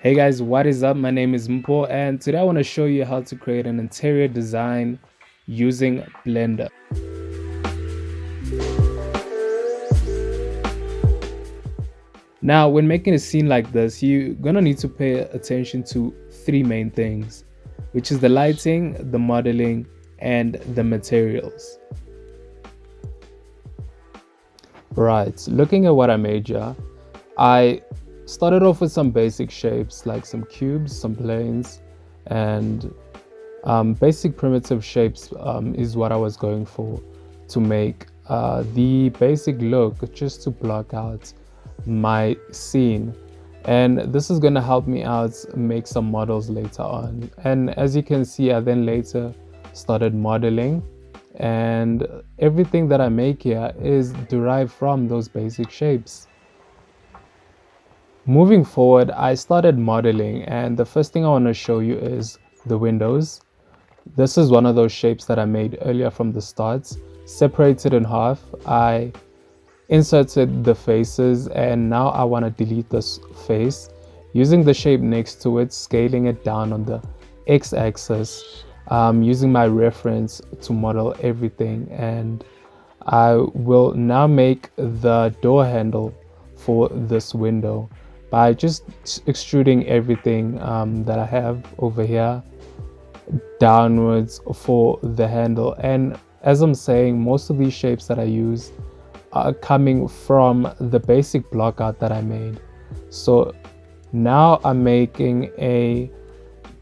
Hey guys, what is up? My name is Mpo, and today I want to show you how to create an interior design using Blender. Now, when making a scene like this, you're gonna need to pay attention to three main things, which is the lighting, the modeling, and the materials. Right, looking at what I made here, I started off with some basic shapes like some cubes, some planes, and basic primitive shapes is what I was going for to make the basic look, just to block out my scene. And this is going to help me out make some models later on. And as you can see, I then later started modeling, and everything that I make here is derived from those basic shapes. Moving forward, I started modeling, and the first thing I want to show you is the windows. This is one of those shapes that I made earlier from the start. Separated in half, I inserted the faces, and now I want to delete this face. Using the shape next to it, scaling it down on the x-axis, using my reference to model everything, and I will now make the door handle for this window by just extruding everything that I have over here downwards for the handle. And as I'm saying, most of these shapes that I use are coming from the basic block art that I made. So now I'm making a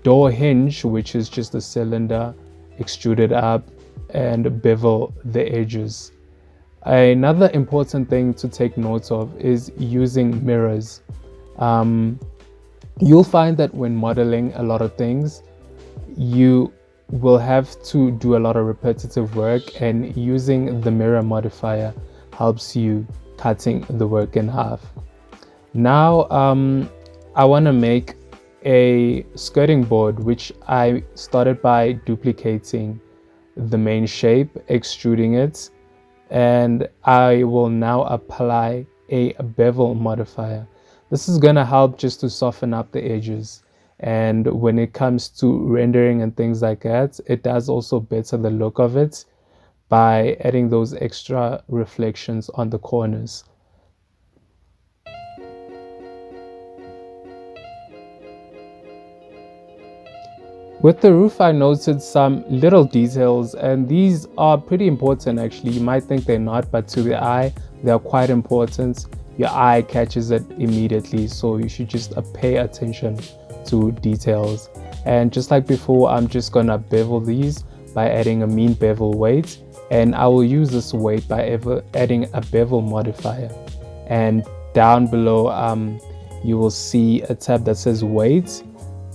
door hinge, which is just a cylinder extruded up and bevel the edges. Another important thing to take note of is using mirrors. You'll find that when modeling a lot of things, you will have to do a lot of repetitive work, and using the mirror modifier helps you cutting the work in half. Now I want to make a skirting board, which I started by duplicating the main shape, extruding it, and I will now apply a bevel modifier. This is going to help just to soften up the edges, and when it comes to rendering and things like that, it does also better the look of it by adding those extra reflections on the corners. With the roof, I noted some little details, and these are pretty important actually. You might think they're not, but to the eye, they're quite important. Your eye catches it immediately, so you should just pay attention to details. And just like before, I'm just gonna bevel these by adding a mean bevel weight, and I will use this weight by adding a bevel modifier. And down below you will see a tab that says weight.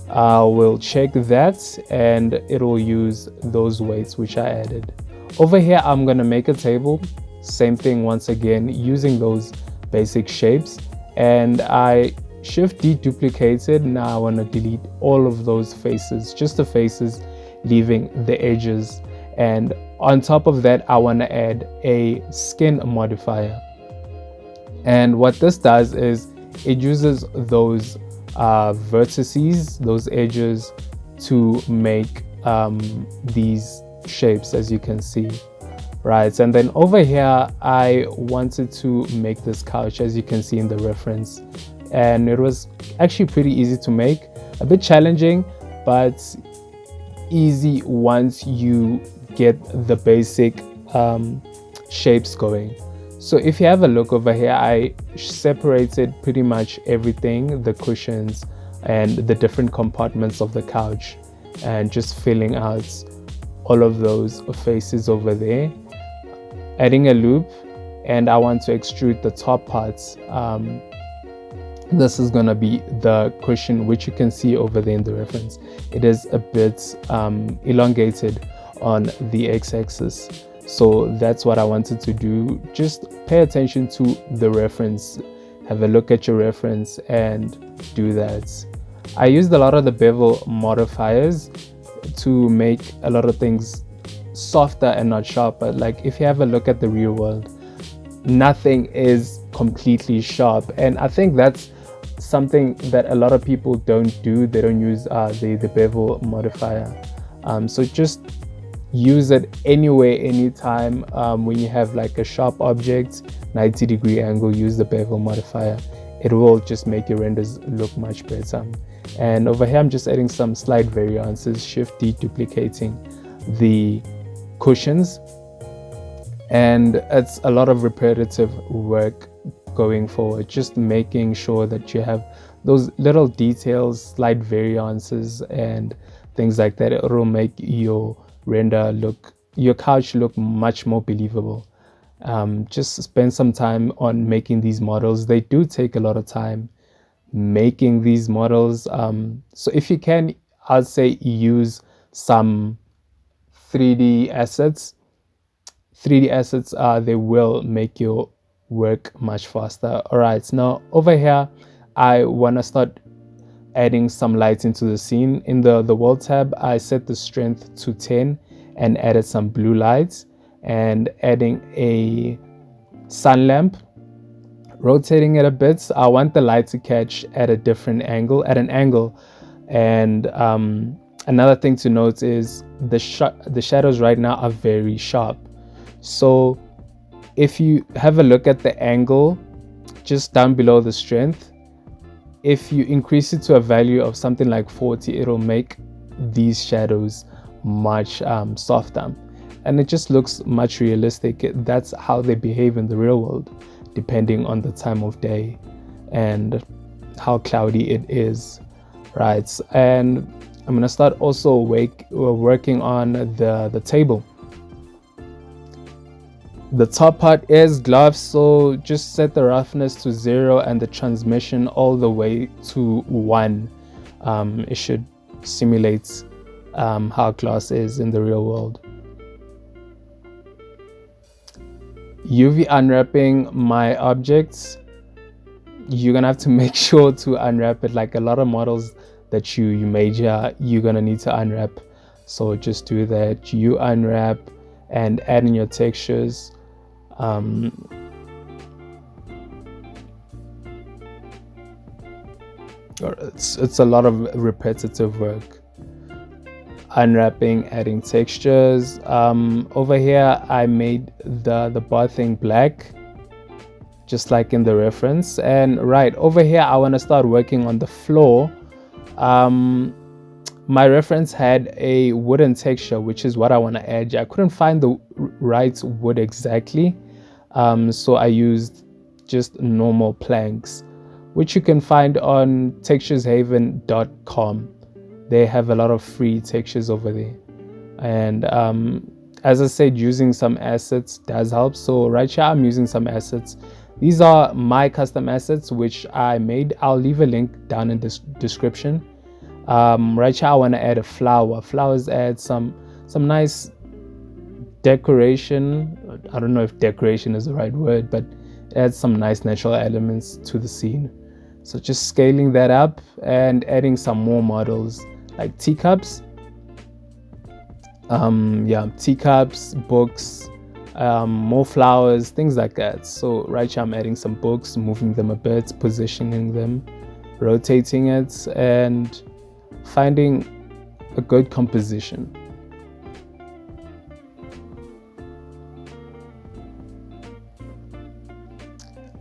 I will check that, and it will use those weights which I added. Over here I'm gonna make a table, same thing once again, using those basic shapes, and I shift deduplicated. Now I want to delete all of those faces, just the faces, leaving the edges. And on top of that, I want to add a skin modifier, and what this does is it uses those vertices, those edges, to make these shapes, as you can see. Right, and then over here I wanted to make this couch, as you can see in the reference, and it was actually pretty easy to make, a bit challenging but easy once you get the basic shapes going. So if you have a look over here, I separated pretty much everything, the cushions and the different compartments of the couch, and just filling out all of those faces over there, adding a loop, and I want to extrude the top parts. This is going to be the cushion, which you can see over there in the reference. It is a bit elongated on the x-axis, so that's what I wanted to do. Just pay attention to the reference, have a look at your reference and do that. I used a lot of the bevel modifiers to make a lot of things softer and not sharper. Like if you have a look at the real world, nothing is completely sharp, and I think that's something that a lot of people don't do. They don't use the bevel modifier. So just use it anywhere, anytime. When you have like a sharp object, 90-degree angle, use the bevel modifier. It will just make your renders look much better. And over here, I'm just adding some slight variances, shift deduplicating the cushions. And it's a lot of repetitive work going forward, just making sure that you have those little details, slight variances, and things like that. It will make your your couch look much more believable. Just spend some time on making these models. They do take a lot of time making these models. So if you can, I'd say use some 3D assets. 3D assets, they will make your work much faster. All right, now over here, I want to start adding some light into the scene. In the world tab, I set the strength to 10 and added some blue lights and adding a sun lamp, rotating it a bit. I want the light to catch at a different angle, and another thing to note is the shadows right now are very sharp. So if you have a look at the angle just down below the strength, if you increase it to a value of something like 40, it'll make these shadows much softer, and it just looks much realistic. That's how they behave in the real world, depending on the time of day and how cloudy it is, right? And I'm gonna start also working on the table. The top part is gloves, so just set the roughness to 0 and the transmission all the way to 1. It should simulate how glass is in the real world. UV unwrapping my objects. You're gonna have to make sure to unwrap it. Like a lot of models that you major, you're gonna need to unwrap. So just do that. You unwrap and add in your textures. It's a lot of repetitive work. Unwrapping, adding textures. Over here I made the bar thing black, just like in the reference. And right over here I want to start working on the floor. My reference had a wooden texture, which is what I want to add. I couldn't find the right wood exactly, so I used just normal planks, which you can find on textureshaven.com. They have a lot of free textures over there. And as I said, using some assets does help. So right here I'm using some assets. These are my custom assets which I made. I'll leave a link down in this description. Right here I want to add a flower. Flowers add some nice decoration. I don't know if decoration is the right word, but it adds some nice natural elements to the scene. So just scaling that up and adding some more models like teacups. Teacups, books, more flowers, things like that. So right here I'm adding some books, moving them a bit, positioning them, rotating it, and finding a good composition.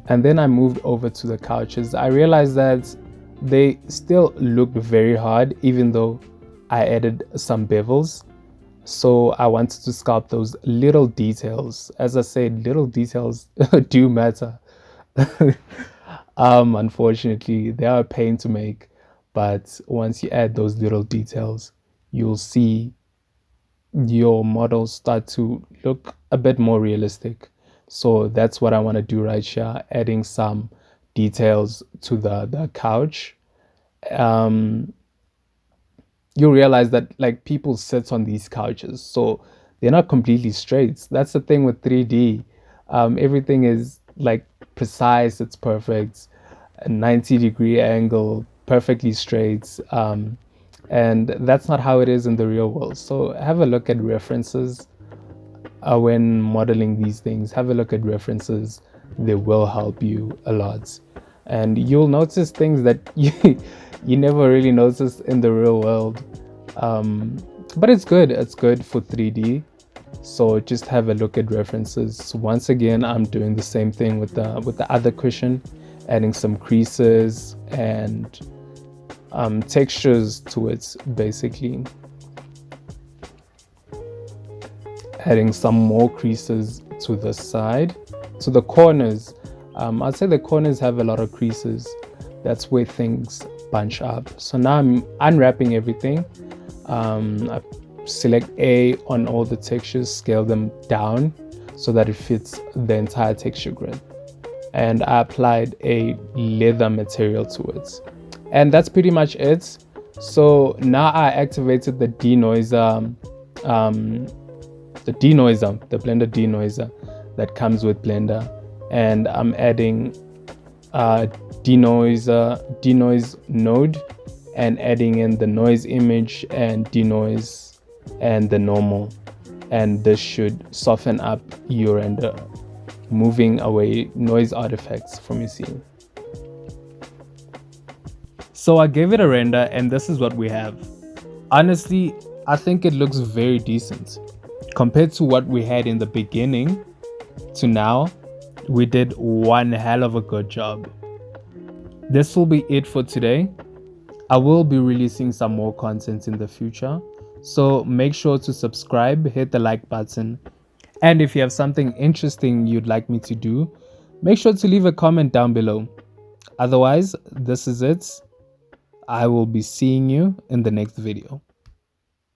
And then I moved over to the couches. I realized that they still looked very hard, even though I added some bevels. So I wanted to sculpt those little details. As I said, little details do matter. Unfortunately, they are a pain to make, but once you add those little details, you'll see your models start to look a bit more realistic. So that's what I want to do right here, adding some details to the couch. You realize that like people sit on these couches, so they're not completely straight. That's the thing with 3D. Everything is like precise, it's perfect, a 90-degree angle, perfectly straight. And that's not how it is in the real world. So have a look at references when modeling these things. Have a look at references. They will help you a lot. and you'll notice things that you never really notice in the real world. But it's good for 3D. So just have a look at references. Once again, I'm doing the same thing with the other cushion, adding some creases and textures to it, basically adding some more creases to the side, to the corners. I'd say the corners have a lot of creases. That's where things bunch up. So now I'm unwrapping everything. I select A on all the textures, scale them down so that it fits the entire texture grid. And I applied a leather material to it. And that's pretty much it. So now I activated the denoiser, the Blender denoiser that comes with Blender. And I'm adding denoise node and adding in the noise image and denoise and the normal, and this should soften up your render, moving away noise artifacts from your scene. So I gave it a render and this is what we have. Honestly, I think it looks very decent. Compared to what we had in the beginning to now, we did one hell of a good job. This will be it for today. I will be releasing some more content in the future, so make sure to subscribe, hit the like button, and if you have something interesting you'd like me to do, make sure to leave a comment down below. Otherwise, this is it. I will be seeing you in the next video.